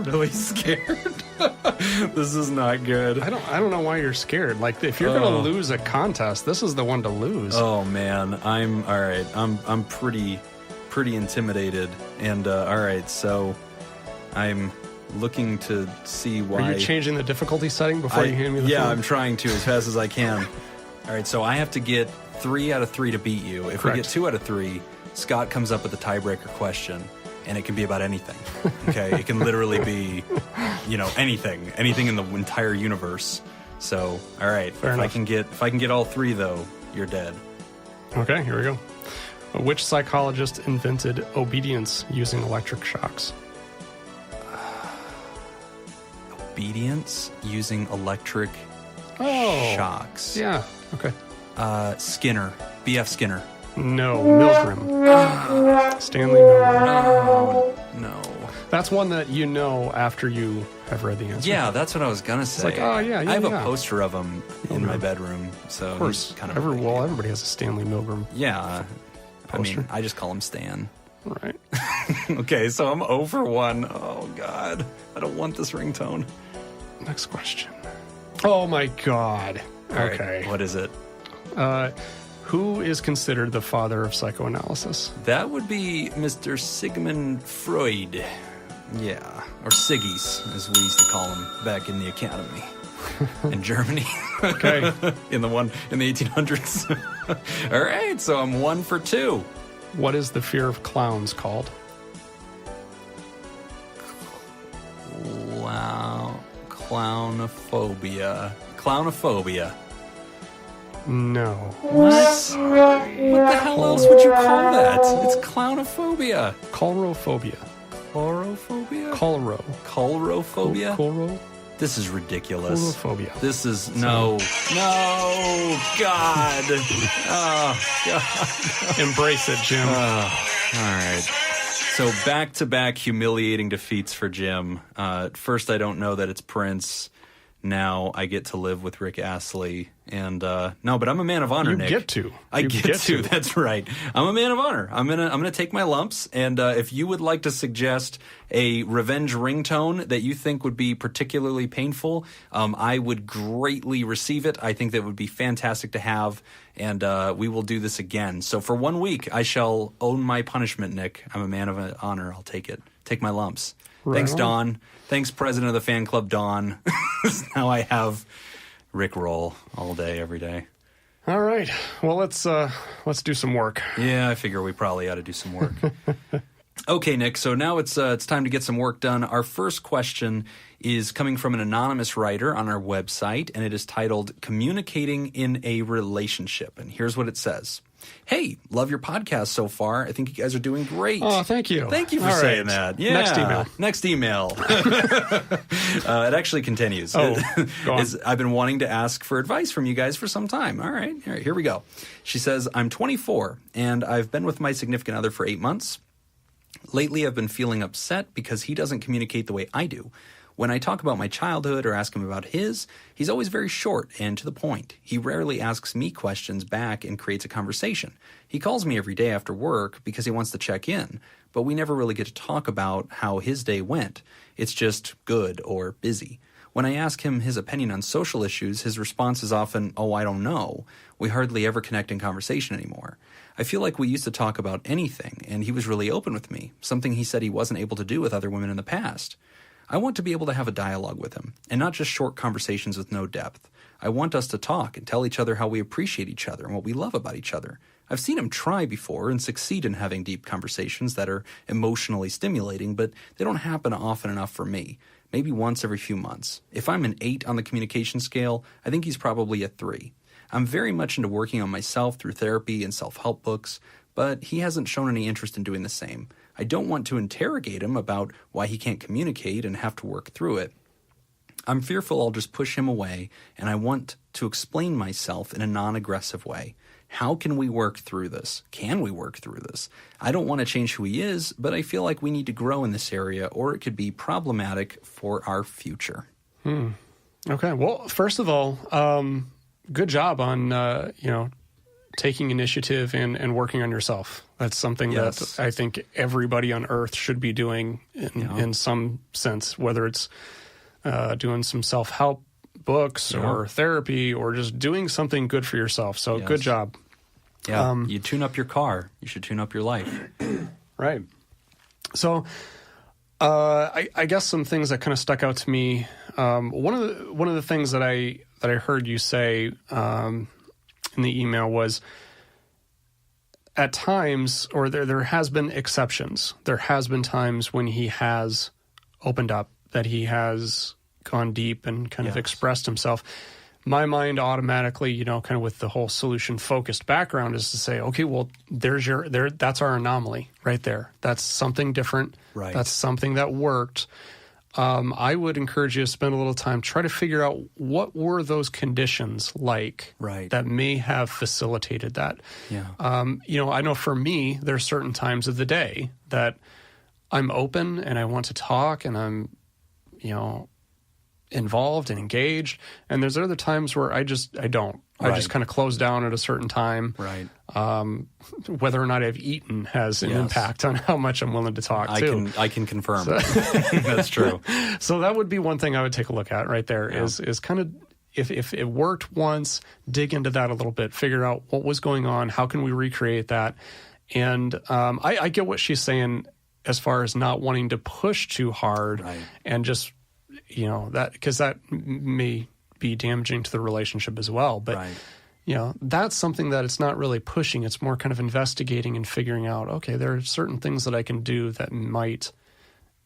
really scared. This is not good. I don't know why you're scared. Like, if you're gonna lose a contest, this is the one to lose. Oh man, I'm all right. I'm pretty intimidated. And all right, so I'm looking to see why. Are you changing the difficulty setting before you hand me the phone? Yeah, I'm trying to as fast as I can. All right, so I have to get 3 out of 3 to beat you. If Correct. we get 2 out of 3, Scott comes up with a tiebreaker question, and it can be about anything. Okay, it can literally be, anything in the entire universe. So, all right, Fair enough. if I can get all 3 though, you're dead. Okay, here we go. Which psychologist invented obedience using electric shocks? Obedience using electric shocks. Yeah. Okay. Skinner, B.F. Skinner. No, Milgram. Stanley Milgram. No. That's one that you know after you have read the answer. Yeah, that's what I was gonna say. It's like, oh yeah, I have a poster of him in my bedroom, so of course, he's kind of everybody has a Stanley Milgram. Yeah, poster. I just call him Stan. Right. Okay, so I'm over 1. Oh God, I don't want this ringtone. Next question. Oh my God. All okay. Right, what is it? Who is considered the father of psychoanalysis? That would be Mr. Sigmund Freud. Yeah, or Siggy's, as we used to call him back in the academy in Germany. Okay. in the 1800s. All right, so I'm 1 for 2. What is the fear of clowns called? Clownophobia. Clownophobia. No. What the hell else would you call that? It's clownophobia. Chlorophobia. Chlorophobia? Chlorophobia? Chloro? This is ridiculous. Chlorophobia. This is no, God. Oh, God. Embrace it, Jim. All right. So back-to-back humiliating defeats for Jim. First, I don't know that it's Prince. Now I get to live with Rick Astley. And no, but I'm a man of honor, Nick. I get to. That's right. I'm a man of honor. I'm gonna take my lumps. And if you would like to suggest a revenge ringtone that you think would be particularly painful, I would greatly receive it. I think that would be fantastic to have. And we will do this again. So for 1 week, I shall own my punishment, Nick. I'm a man of honor. I'll take it. Take my lumps. Right Thanks, on. Don. Thanks, president of the fan club, Don. Now I have Rick roll all day, every day. All right. Well, let's do some work. Yeah, I figure we probably ought to do some work. Okay, Nick. So now it's time to get some work done. Our first question is coming from an anonymous writer on our website, and it is titled "Communicating in a Relationship." And here's what it says. Hey, love your podcast so far. I think you guys are doing great. Oh, thank you. Thank you for saying that. Yeah. Next email. It actually continues. Oh, go on. I've been wanting to ask for advice from you guys for some time. All right, here we go. She says, I'm 24, and I've been with my significant other for 8 months. Lately, I've been feeling upset because he doesn't communicate the way I do. When I talk about my childhood or ask him about his, he's always very short and to the point. He rarely asks me questions back and creates a conversation. He calls me every day after work because he wants to check in, but we never really get to talk about how his day went. It's just good or busy. When I ask him his opinion on social issues, his response is often, oh, I don't know. We hardly ever connect in conversation anymore. I feel like we used to talk about anything, and he was really open with me, something he said he wasn't able to do with other women in the past. I want to be able to have a dialogue with him, and not just short conversations with no depth. I want us to talk and tell each other how we appreciate each other and what we love about each other. I've seen him try before and succeed in having deep conversations that are emotionally stimulating, but they don't happen often enough for me. Maybe once every few months. If I'm an 8 on the communication scale, I think he's probably a 3. I'm very much into working on myself through therapy and self-help books, but he hasn't shown any interest in doing the same. I don't want to interrogate him about why he can't communicate and have to work through it. I'm fearful I'll just push him away, and I want to explain myself in a non-aggressive way. How can we work through this? Can we work through this? I don't want to change who he is, but I feel like we need to grow in this area, or it could be problematic for our future. Okay. Well, first of all, good job on, taking initiative and working on yourself. That's something that I think everybody on earth should be doing in some sense, whether it's doing some self-help books or therapy or just doing something good for yourself. So good job. Yeah, you tune up your car. You should tune up your life. Right. So I guess some things that kind of stuck out to me. One of the things that I heard you say in the email was, at times, or there has been exceptions. There has been times when he has opened up, that he has gone deep and kind of expressed himself. My mind automatically, kind of with the whole solution-focused background, is to say, okay, well, that's our anomaly right there. That's something different. Right. That's something that worked. I would encourage you to spend a little time, try to figure out what were those conditions like that may have facilitated that. Yeah. I know for me, there are certain times of the day that I'm open and I want to talk and I'm, involved and engaged. And there's other times where I don't. I just kind of close down at a certain time. Right. Whether or not I've eaten has an impact on how much I'm willing to talk too. I can confirm. That's true. So that would be one thing I would take a look at right there is kind of, if it worked once, dig into that a little bit, figure out what was going on, how can we recreate that? And I get what she's saying as far as not wanting to push too hard and just, that, because that may be damaging to the relationship as well. But, that's something that it's not really pushing. It's more kind of investigating and figuring out, okay, there are certain things that I can do that might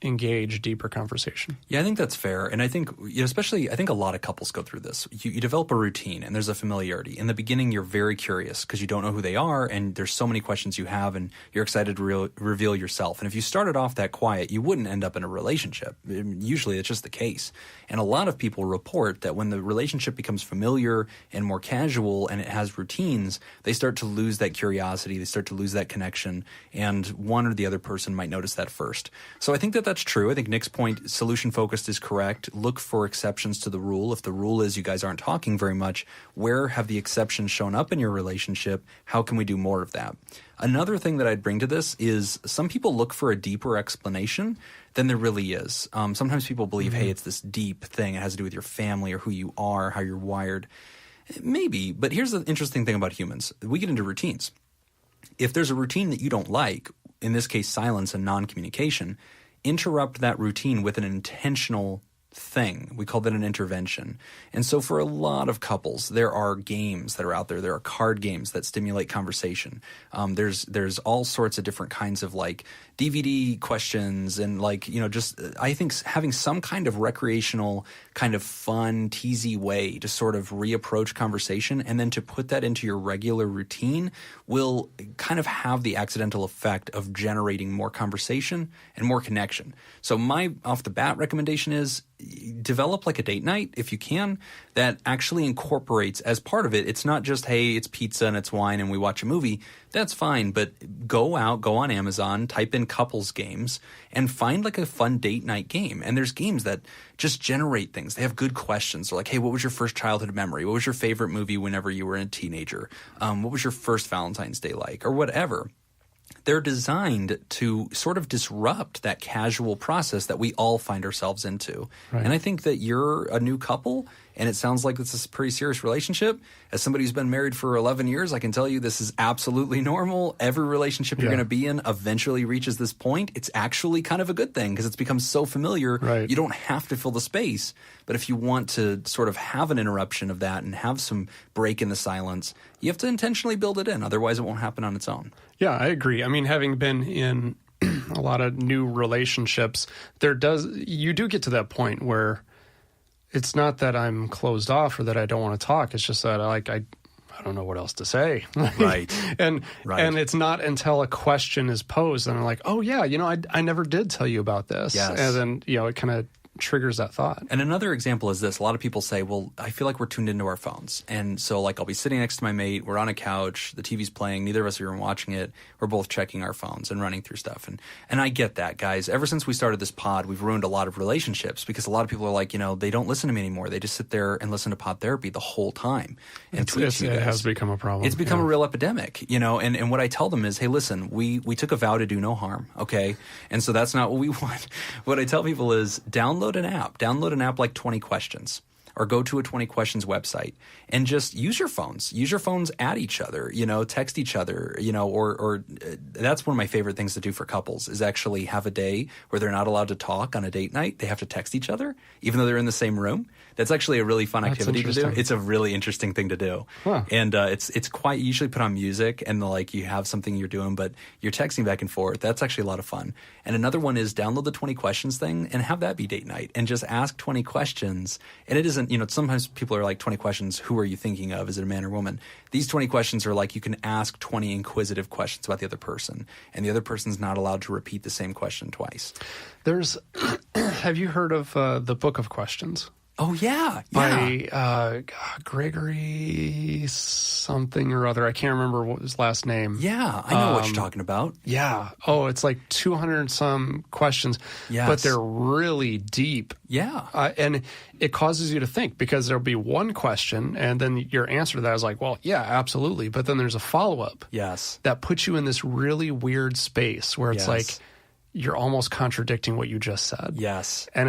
engage deeper conversation. Yeah, I think that's fair. And I think, especially, I think a lot of couples go through this. You develop a routine and there's a familiarity. In the beginning, you're very curious because you don't know who they are and there's so many questions you have and you're excited to reveal yourself. And if you started off that quiet, you wouldn't end up in a relationship. Usually, it's just the case. And a lot of people report that when the relationship becomes familiar and more casual and it has routines, they start to lose that curiosity, they start to lose that connection, and one or the other person might notice that first. So I think that's true. I think Nick's point, solution-focused, is correct. Look for exceptions to the rule. If the rule is you guys aren't talking very much, where have the exceptions shown up in your relationship? How can we do more of that? Another thing that I'd bring to this is some people look for a deeper explanation than there really is. Sometimes people believe, hey, it's this deep thing. It has to do with your family or who you are, how you're wired. Maybe, but here's the interesting thing about humans. We get into routines. If there's a routine that you don't like, in this case, silence and non-communication, interrupt that routine with an intentional thing. We call that an intervention. And so for a lot of couples, there are games that are out there. There are card games that stimulate conversation. There's all sorts of different kinds of like DVD questions and just I think having some kind of recreational, kind of fun, teasy way to sort of reapproach conversation and then to put that into your regular routine will kind of have the accidental effect of generating more conversation and more connection. So my off the bat recommendation is develop like a date night if you can that actually incorporates as part of it. It's not just, hey, it's pizza and it's wine and we watch a movie. That's fine, but go on Amazon, type in couples games and find like a fun date night game. And there's games that just generate things. They have good questions. They're like, hey, what was your first childhood memory? What was your favorite movie whenever you were a teenager? What was your first Valentine's Day like? Or whatever. They're designed to sort of disrupt that casual process that we all find ourselves into. Right. And I think that you're a new couple, and it sounds like it's a pretty serious relationship. As somebody who's been married for 11 years, I can tell you this is absolutely normal. Every relationship you're going to be in eventually reaches this point. It's actually kind of a good thing because it's become so familiar. Right. You don't have to fill the space. But if you want to sort of have an interruption of that and have some break in the silence, you have to intentionally build it in. Otherwise, it won't happen on its own. Yeah, I agree. I mean, having been in a lot of new relationships, you do get to that point where it's not that I'm closed off or that I don't want to talk. It's just that I don't know what else to say. Right. And it's not until a question is posed and I'm like, oh yeah, I never did tell you about this. Yes. And then, it kind of triggers that thought. And another example is this. A lot of people say, well, I feel like we're tuned into our phones. And so like I'll be sitting next to my mate, we're on a couch, the TV's playing, neither of us are even watching it. We're both checking our phones and running through stuff. And I get that, guys. Ever since we started this pod, we've ruined a lot of relationships because a lot of people are like, they don't listen to me anymore. They just sit there and listen to pod therapy the whole time. And It has become a problem. It's become a real epidemic, and what I tell them is, hey, listen, we took a vow to do no harm, okay? And so that's not what we want. What I tell people is download an app like 20 Questions, or go to a 20 Questions website and just use your phones. Use your phones at each other, text each other, or that's one of my favorite things to do for couples is actually have a day where they're not allowed to talk on a date night. They have to text each other, even though they're in the same room. That's actually a really fun activity to do. It's a really interesting thing to do. Huh. And it's quite, you usually put on music and you have something you're doing, but you're texting back and forth. That's actually a lot of fun. And another one is download the 20 Questions thing and have that be date night and just ask 20 questions. And it isn't, sometimes people are like 20 questions, who are you thinking of? Is it a man or woman? These 20 questions are like you can ask 20 inquisitive questions about the other person, and the other person's not allowed to repeat the same question twice. Have you heard of the Book of Questions? Oh, yeah. By Gregory something or other. I can't remember what his last name. Yeah, I know what you're talking about. Yeah. Oh, it's like 200 and some questions, yes. But they're really deep. Yeah. And it causes you to think because there'll be one question and then your answer to that is like, well, yeah, absolutely. But then there's a follow-up. Yes. That puts you in this really weird space where it's like you're almost contradicting what you just said. Yes. And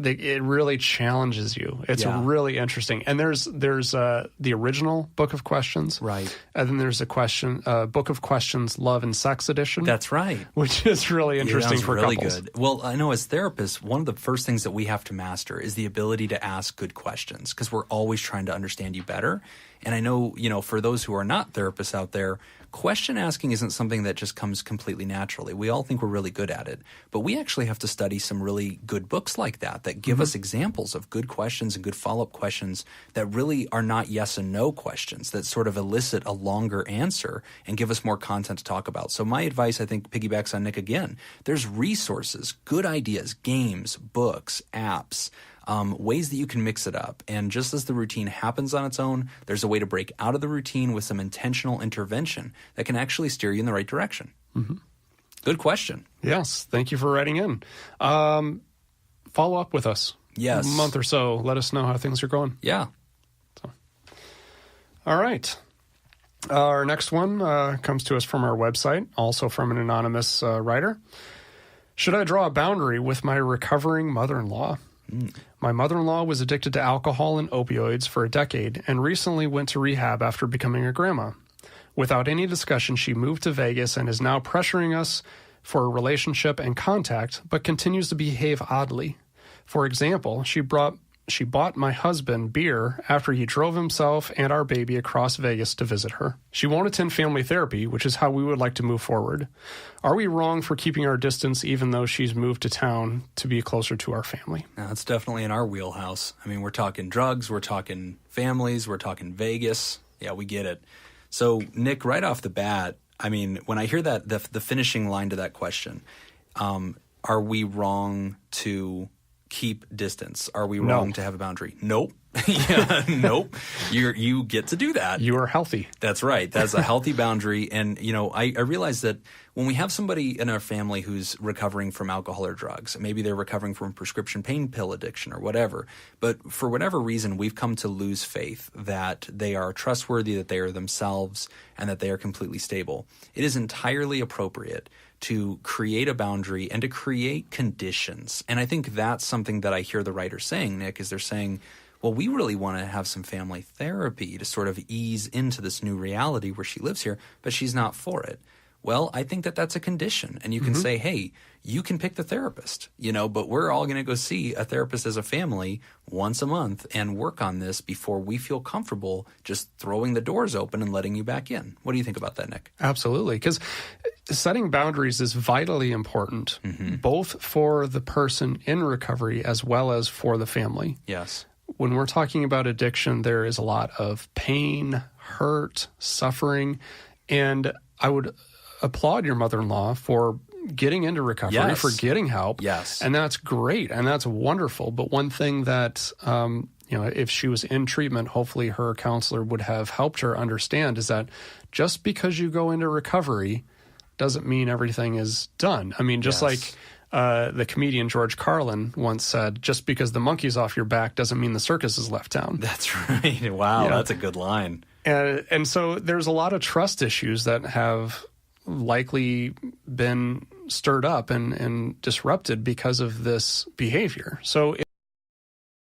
it really challenges you. It's really interesting. And there's the original Book of Questions. Right. And then there's a Book of Questions Love and Sex Edition. That's right. Which is really interesting for really couples. Good. Well, I know as therapists, one of the first things that we have to master is the ability to ask good questions because we're always trying to understand you better. And I know, for those who are not therapists out there, question asking isn't something that just comes completely naturally. We all think we're really good at it, but we actually have to study some really good books like that give us examples of good questions and good follow-up questions that really are not yes and no questions, that sort of elicit a longer answer and give us more content to talk about. So my advice, I think, piggybacks on Nick again. There's resources, good ideas, games, books, apps, ways that you can mix it up. And just as the routine happens on its own, there's a way to break out of the routine with some intentional intervention that can actually steer you in the right direction. Mm-hmm. Good question. Yes. Thank you for writing in. Follow up with us. Yes. A month or so. Let us know how things are going. Yeah. All right. Our next one comes to us from our website, also from an anonymous writer. Should I draw a boundary with my recovering mother-in-law? My mother-in-law was addicted to alcohol and opioids for a decade and recently went to rehab after becoming a grandma. Without any discussion, she moved to Vegas and is now pressuring us for a relationship and contact, but continues to behave oddly. For example, she bought my husband beer after he drove himself and our baby across Vegas to visit her. She won't attend family therapy, which is how we would like to move forward. Are we wrong for keeping our distance even though she's moved to town to be closer to our family? That's definitely in our wheelhouse. I mean, we're talking drugs, we're talking families, we're talking Vegas. Yeah, we get it. So, Nick, right off the bat, I mean, when I hear that, the finishing line to that question, are we wrong to keep distance? Are we wrong to have a boundary? Nope. Nope. You get to do that. You are healthy. That's right. That's a healthy boundary. And, I realize that when we have somebody in our family who's recovering from alcohol or drugs, maybe they're recovering from prescription pain pill addiction or whatever, but for whatever reason, we've come to lose faith that they are trustworthy, that they are themselves, and that they are completely stable. It is entirely appropriate to create a boundary and to create conditions. And I think that's something that I hear the writer saying, Nick, is they're saying, well, we really want to have some family therapy to sort of ease into this new reality where she lives here, but she's not for it. Well, I think that that's a condition. And you can say, hey, you can pick the therapist, but we're all going to go see a therapist as a family once a month and work on this before we feel comfortable just throwing the doors open and letting you back in. What do you think about that, Nick? Absolutely. Because setting boundaries is vitally important, both for the person in recovery as well as for the family. Yes. When we're talking about addiction, there is a lot of pain, hurt, suffering, and I would applaud your mother-in-law for getting into recovery, Yes. for getting help. Yes. And that's great. And that's wonderful. But one thing that, if she was in treatment, hopefully her counselor would have helped her understand is that just because you go into recovery doesn't mean everything is done. I mean, just like the comedian George Carlin once said, just because the monkey's off your back doesn't mean the circus is left town. That's right. Wow, that's a good line. And so there's a lot of trust issues that have likely been stirred up and disrupted because of this behavior. So